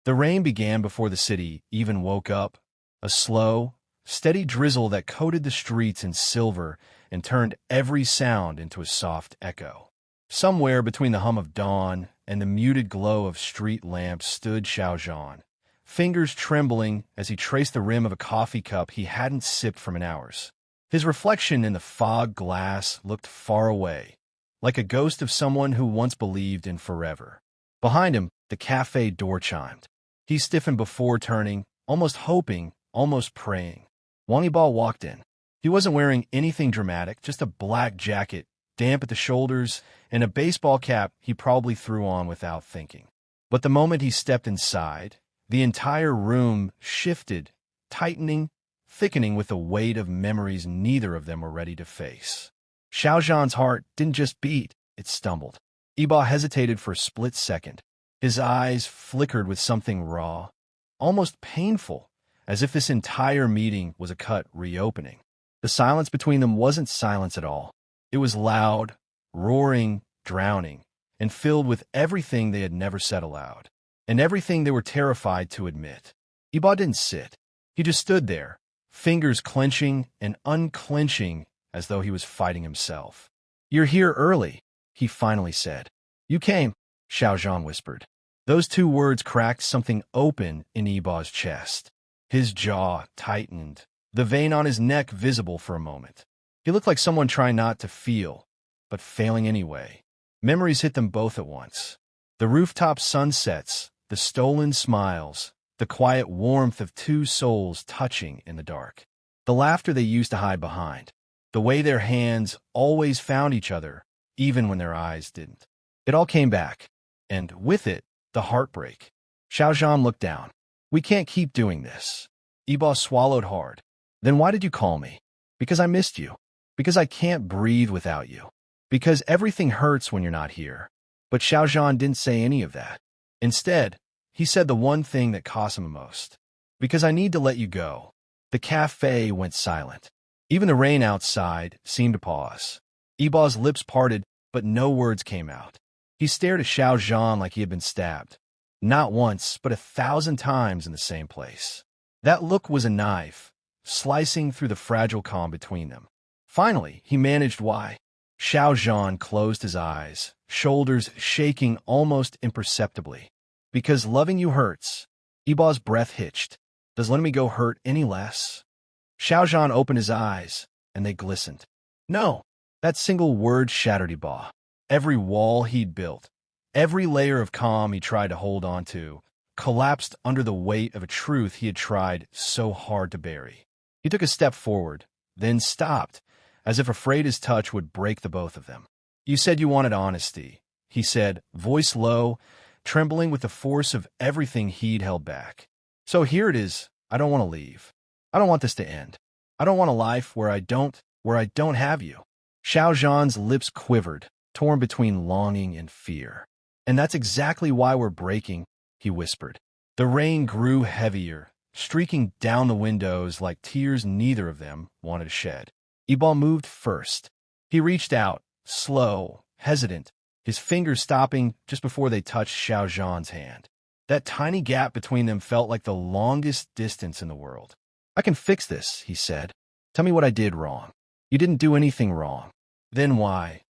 The rain began before the city even woke up, a slow, steady drizzle that coated the streets in silver and turned every sound into a soft echo. Somewhere between the hum of dawn and the muted glow of street lamps stood Xiao Zhan, fingers trembling as he traced the rim of a coffee cup he hadn't sipped for hours. His reflection in the fog glass looked far away, like a ghost of someone who once believed in forever. Behind him, the cafe door chimed. He stiffened before turning, almost hoping, almost praying. Wang Yibo walked in. He wasn't wearing anything dramatic, just a black jacket, damp at the shoulders, and a baseball cap he probably threw on without thinking. But the moment he stepped inside, the entire room shifted, tightening, thickening with the weight of memories neither of them were ready to face. Xiao Zhan's heart didn't just beat, it stumbled. Yibo hesitated for a split second. His eyes flickered with something raw, almost painful, as if this entire meeting was a cut reopening. The silence between them wasn't silence at all. It was loud, roaring, drowning, and filled with everything they had never said aloud, and everything they were terrified to admit. Yibo didn't sit. He just stood there, fingers clenching and unclenching as though he was fighting himself. "You're here early," he finally said. "You came," Xiao Zhan whispered. Those two words cracked something open in Yibo's chest. His jaw tightened, the vein on his neck visible for a moment. He looked like someone trying not to feel, but failing anyway. Memories hit them both at once. The rooftop sunsets, the stolen smiles, the quiet warmth of two souls touching in the dark. The laughter they used to hide behind. The way their hands always found each other, even when their eyes didn't. It all came back, and with it, the heartbreak. Xiao Zhan looked down. "We can't keep doing this." Yibo swallowed hard. "Then why did you call me?" "Because I missed you. Because I can't breathe without you. Because everything hurts when you're not here." But Xiao Zhan didn't say any of that. Instead, he said the one thing that cost him the most. "Because I need to let you go." The cafe went silent. Even the rain outside seemed to pause. Yibo's lips parted, but no words came out. He stared at Xiao Zhan like he had been stabbed. Not once, but 1,000 times in the same place. That look was a knife, slicing through the fragile calm between them. Finally, he managed why. Xiao Zhan closed his eyes, shoulders shaking almost imperceptibly. "Because loving you hurts." Yibo's breath hitched. "Does letting me go hurt any less?" Xiao Zhan opened his eyes, and they glistened. "No." That single word shattered Yibo. Every wall he'd built, every layer of calm he tried to hold on to, collapsed under the weight of a truth he had tried so hard to bury. He took a step forward, then stopped, as if afraid his touch would break the both of them. "You said you wanted honesty," he said, voice low, trembling with the force of everything he'd held back. "So here it is. I don't want to leave. I don't want this to end. I don't want a life where I don't have you." Xiao Zhan's lips quivered, torn between longing and fear. "And that's exactly why we're breaking," he whispered. The rain grew heavier, streaking down the windows like tears neither of them wanted to shed. Yibo moved first. He reached out, slow, hesitant, his fingers stopping just before they touched Xiao Zhan's hand. That tiny gap between them felt like the longest distance in the world. "I can fix this," he said. "Tell me what I did wrong." "You didn't do anything wrong." "Then why?"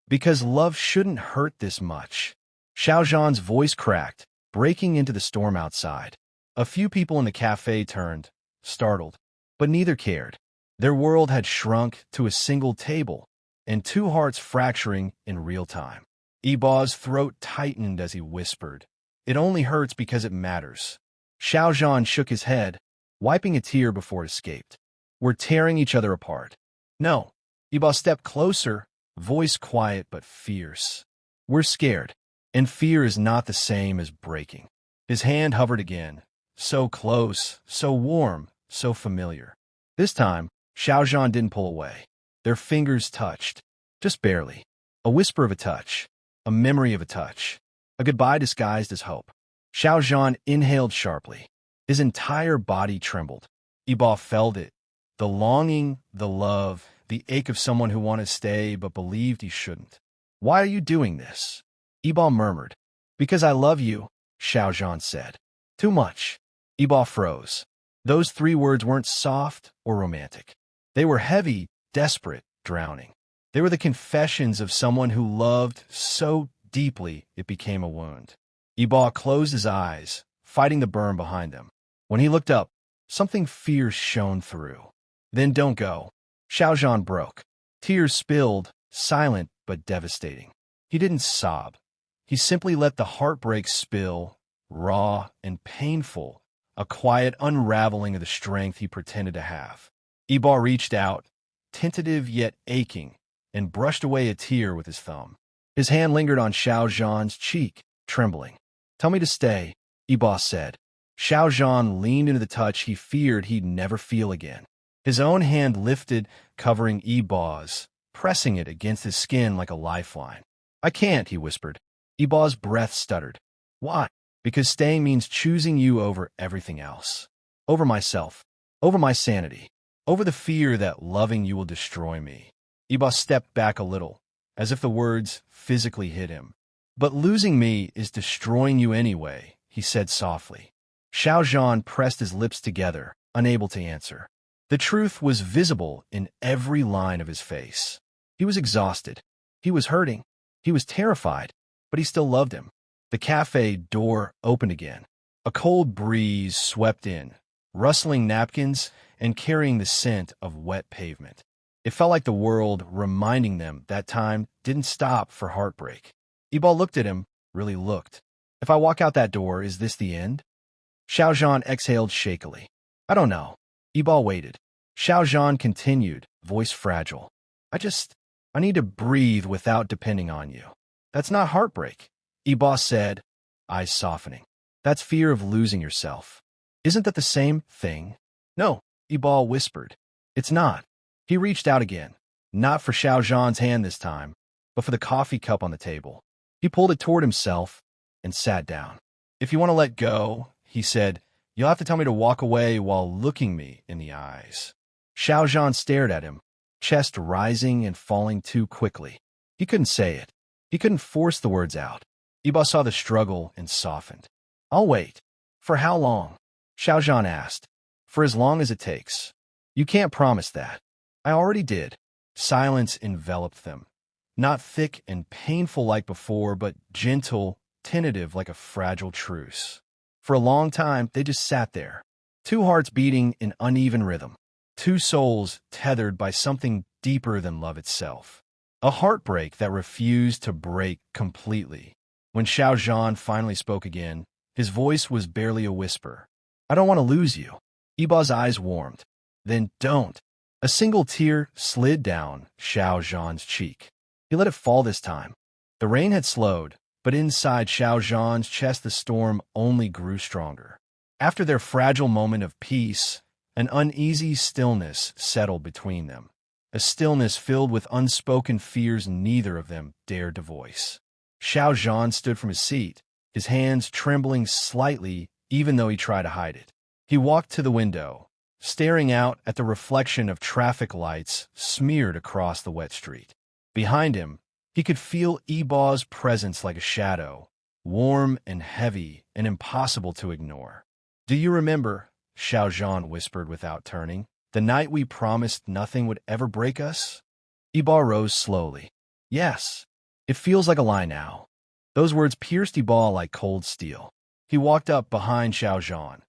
"Because love shouldn't hurt this much." Xiao Zhan's voice cracked, breaking into the storm outside. A few people in the cafe turned, startled, but neither cared. Their world had shrunk to a single table, and two hearts fracturing in real time. Yibo's throat tightened as he whispered, "It only hurts because it matters." Xiao Zhan shook his head, wiping a tear before it escaped. "We're tearing each other apart." "No." Yibo stepped closer, voice quiet but fierce. "We're scared, and fear is not the same as breaking." His hand hovered again, so close, so warm, so familiar. This time, Xiao Zhan didn't pull away. Their fingers touched, just barely. A whisper of a touch, a memory of a touch, a goodbye disguised as hope. Xiao Zhan inhaled sharply. His entire body trembled. Yibo felt it. The longing, the love, the ache of someone who wanted to stay but believed he shouldn't. "Why are you doing this?" Yibo murmured. "Because I love you," Xiao Zhan said. Too much. Yibo froze. Those 3 words weren't soft or romantic. They were heavy, desperate, drowning. They were the confessions of someone who loved so deeply it became a wound. Yibo closed his eyes, fighting the burn behind them. When he looked up, something fierce shone through. Then don't go. Xiao Zhan broke. Tears spilled, silent but devastating. He didn't sob. He simply let the heartbreak spill, raw and painful, a quiet unraveling of the strength he pretended to have. Yibo reached out, tentative yet aching, and brushed away a tear with his thumb. His hand lingered on Xiao Zhan's cheek, trembling. "Tell me to stay," Yibo said. Xiao Zhan leaned into the touch he feared he'd never feel again. His own hand lifted, covering Yibo's, pressing it against his skin like a lifeline. "I can't," he whispered. Yibo's breath stuttered. "Why?" "Because staying means choosing you over everything else. Over myself. Over my sanity. Over the fear that loving you will destroy me." Yibo stepped back a little, as if the words physically hit him. "But losing me is destroying you anyway," he said softly. Xiao Zhan pressed his lips together, unable to answer. The truth was visible in every line of his face. He was exhausted. He was hurting. He was terrified, but he still loved him. The cafe door opened again. A cold breeze swept in, rustling napkins and carrying the scent of wet pavement. It felt like the world reminding them that time didn't stop for heartbreak. Yibo looked at him, really looked. "If I walk out that door, is this the end?" Xiao Zhan exhaled shakily. "I don't know." Yibo waited. Xiao Zhan continued, voice fragile. I need to breathe without depending on you." "That's not heartbreak," Yibo said, eyes softening. "That's fear of losing yourself." "Isn't that the same thing?" "No," Yibo whispered. "It's not." He reached out again, not for Xiao Zhan's hand this time, but for the coffee cup on the table. He pulled it toward himself and sat down. "If you want to let go," he said, "you'll have to tell me to walk away while looking me in the eyes." Xiao Zhan stared at him, chest rising and falling too quickly. He couldn't say it. He couldn't force the words out. Yibo saw the struggle and softened. "I'll wait." "For how long?" Xiao Zhan asked. "For as long as it takes." "You can't promise that." "I already did." Silence enveloped them. Not thick and painful like before, but gentle, tentative like a fragile truce. For a long time, they just sat there. 2 hearts beating in uneven rhythm. 2 souls tethered by something deeper than love itself. A heartbreak that refused to break completely. When Xiao Zhan finally spoke again, his voice was barely a whisper. "I don't want to lose you." Yibo's eyes warmed. "Then don't." A single tear slid down Xiao Zhan's cheek. He let it fall this time. The rain had slowed, but inside Xiao Zhan's chest the storm only grew stronger. After their fragile moment of peace, an uneasy stillness settled between them. A stillness filled with unspoken fears neither of them dared to voice. Xiao Zhan stood from his seat, his hands trembling slightly even though he tried to hide it. He walked to the window, staring out at the reflection of traffic lights smeared across the wet street. Behind him, he could feel Yibo's presence like a shadow, warm and heavy and impossible to ignore. "Do you remember," Xiao Zhan whispered without turning, "the night we promised nothing would ever break us?" Yibo rose slowly. "Yes. It feels like a lie now." Those words pierced Yibo like cold steel. He walked up behind Xiao Zhan,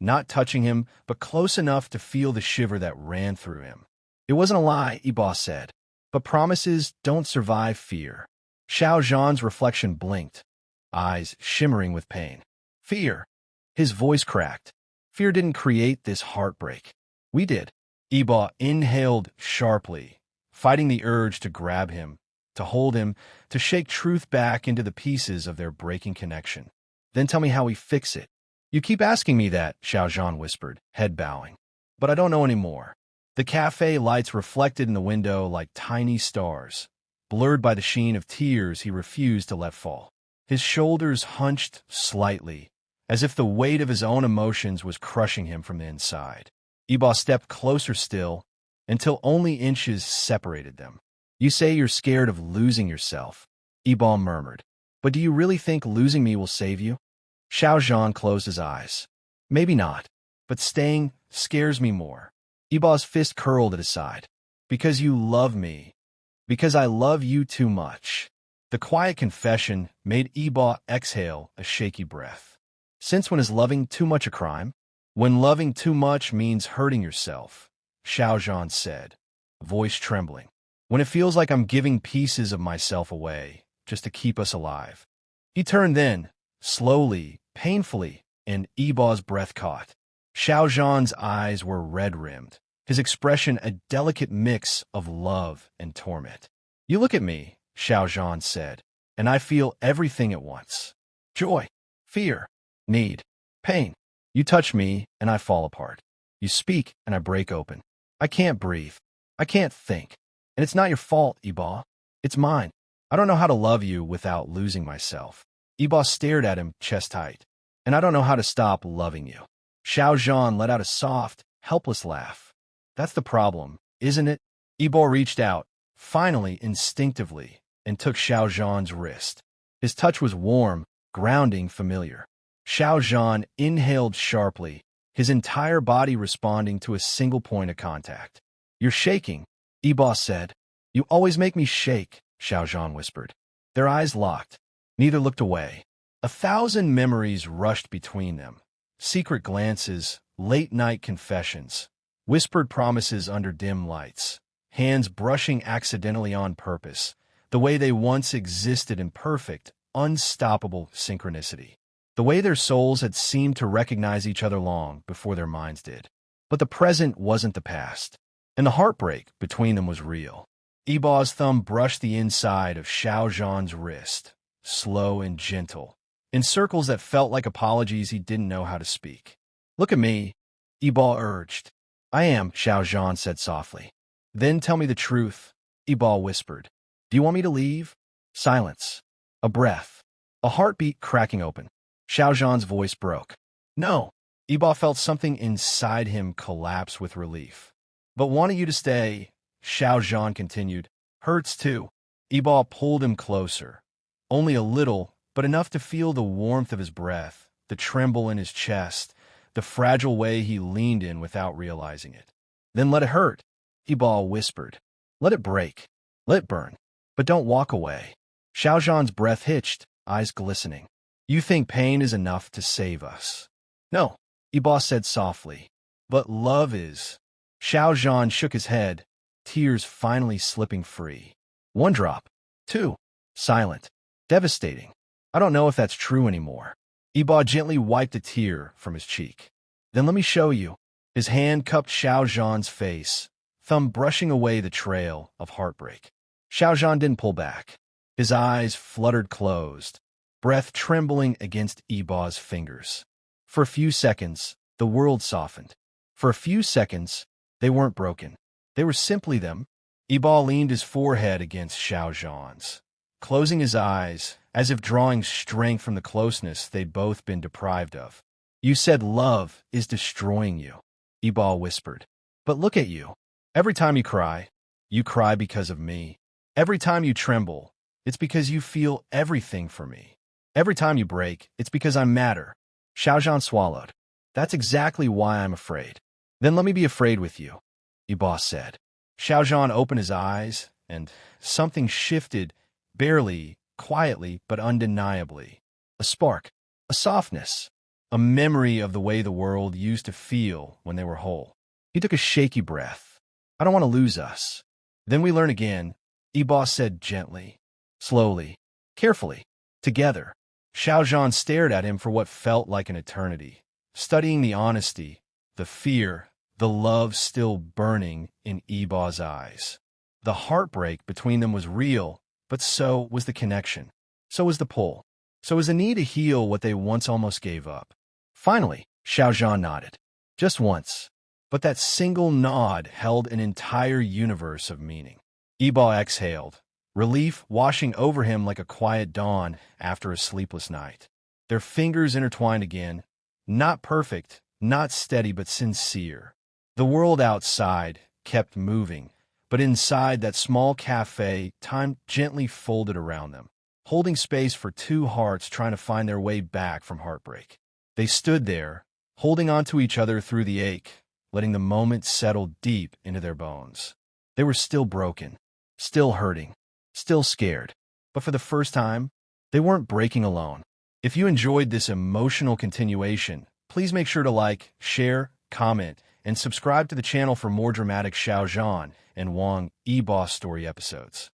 not touching him, but close enough to feel the shiver that ran through him. "It wasn't a lie," Yibo said, "but promises don't survive fear." Xiao Zhan's reflection blinked, eyes shimmering with pain. "Fear." His voice cracked. "Fear didn't create this heartbreak. We did." Yibo inhaled sharply, fighting the urge to grab him, to hold him, to shake truth back into the pieces of their breaking connection. "Then tell me how we fix it." "You keep asking me that," Xiao Zhan whispered, head bowing. "But I don't know anymore." The cafe lights reflected in the window like tiny stars, blurred by the sheen of tears he refused to let fall. His shoulders hunched slightly, as if the weight of his own emotions was crushing him from the inside. Yibo stepped closer still, until only inches separated them. "You say you're scared of losing yourself," Yibo murmured. "But do you really think losing me will save you?" Xiao Zhan closed his eyes. Maybe not, but staying scares me more. Yibo's fist curled at his side. Because you love me. Because I love you too much. The quiet confession made Yibo exhale a shaky breath. Since when is loving too much a crime? When loving too much means hurting yourself, Xiao Zhan said, voice trembling. When it feels like I'm giving pieces of myself away, just to keep us alive. He turned then, slowly, painfully, and Yibo's breath caught. Xiao Zhan's eyes were red-rimmed, his expression a delicate mix of love and torment. You look at me, Xiao Zhan said, and I feel everything at once. Joy, fear, need, pain. You touch me, and I fall apart. You speak, and I break open. I can't breathe. I can't think. And it's not your fault, Yibo. It's mine. I don't know how to love you without losing myself. Yibo stared at him, chest tight. And I don't know how to stop loving you. Xiao Zhan let out a soft, helpless laugh. That's the problem, isn't it? Yibo reached out, finally, instinctively, and took Xiao Zhan's wrist. His touch was warm, grounding, familiar. Xiao Zhan inhaled sharply, his entire body responding to a single point of contact. You're shaking, Yibo said. You always make me shake, Xiao Zhan whispered. Their eyes locked. Neither looked away. 1,000 memories rushed between them. Secret glances, late-night confessions, whispered promises under dim lights, hands brushing accidentally on purpose, the way they once existed in perfect, unstoppable synchronicity. The way their souls had seemed to recognize each other long before their minds did. But the present wasn't the past, and the heartbreak between them was real. Yibo's thumb brushed the inside of Xiao Zhan's wrist, slow and gentle, in circles that felt like apologies he didn't know how to speak. Look at me, Yibo urged. I am, Xiao Zhan said softly. Then tell me the truth, Yibo whispered. Do you want me to leave? Silence. A breath. A heartbeat cracking open. Xiao Zhan's voice broke. No. Yibo felt something inside him collapse with relief. But wanting you to stay, Xiao Zhan continued, hurts too. Yibo pulled him closer. Only a little, but enough to feel the warmth of his breath, the tremble in his chest, the fragile way he leaned in without realizing it. Then let it hurt, Yibo whispered. Let it break. Let it burn. But don't walk away. Xiao Zhan's breath hitched, eyes glistening. You think pain is enough to save us. No, Yibo said softly. But love is. Xiao Zhan shook his head, tears finally slipping free. One drop. Two. Silent. Devastating. I don't know if that's true anymore. Yibo gently wiped a tear from his cheek. Then let me show you. His hand cupped Xiao Zhan's face, thumb brushing away the trail of heartbreak. Xiao Zhan didn't pull back. His eyes fluttered closed, breath trembling against Yibo's fingers. For a few seconds, the world softened. For a few seconds, they weren't broken. They were simply them. Yibo leaned his forehead against Xiao Zhan's, closing his eyes, as if drawing strength from the closeness they'd both been deprived of. You said love is destroying you, Yibo whispered. But look at you. Every time you cry because of me. Every time you tremble, it's because you feel everything for me. Every time you break, it's because I matter. Xiao Zhan swallowed. That's exactly why I'm afraid. Then let me be afraid with you, Yibo said. Xiao Zhan opened his eyes, and something shifted, barely, quietly, but undeniably. A spark, a softness, a memory of the way the world used to feel when they were whole. He took a shaky breath. I don't want to lose us. Then we learn again, Yibo said gently, slowly, carefully, together. Xiao Zhan stared at him for what felt like an eternity, studying the honesty, the fear, the love still burning in Yibo's eyes. The heartbreak between them was real, but so was the connection. So was the pull. So was the need to heal what they once almost gave up. Finally, Xiao Zhan nodded. Just once. But that single nod held an entire universe of meaning. Yibo exhaled, relief washing over him like a quiet dawn after a sleepless night. Their fingers intertwined again, not perfect, not steady, but sincere. The world outside kept moving, but inside that small cafe, time gently folded around them, holding space for two hearts trying to find their way back from heartbreak. They stood there, holding on to each other through the ache, letting the moment settle deep into their bones. They were still broken, still hurting, still scared. But for the first time, they weren't breaking alone. If you enjoyed this emotional continuation, please make sure to like, share, comment, and subscribe to the channel for more dramatic Xiao Zhan and Wang Yibo story episodes.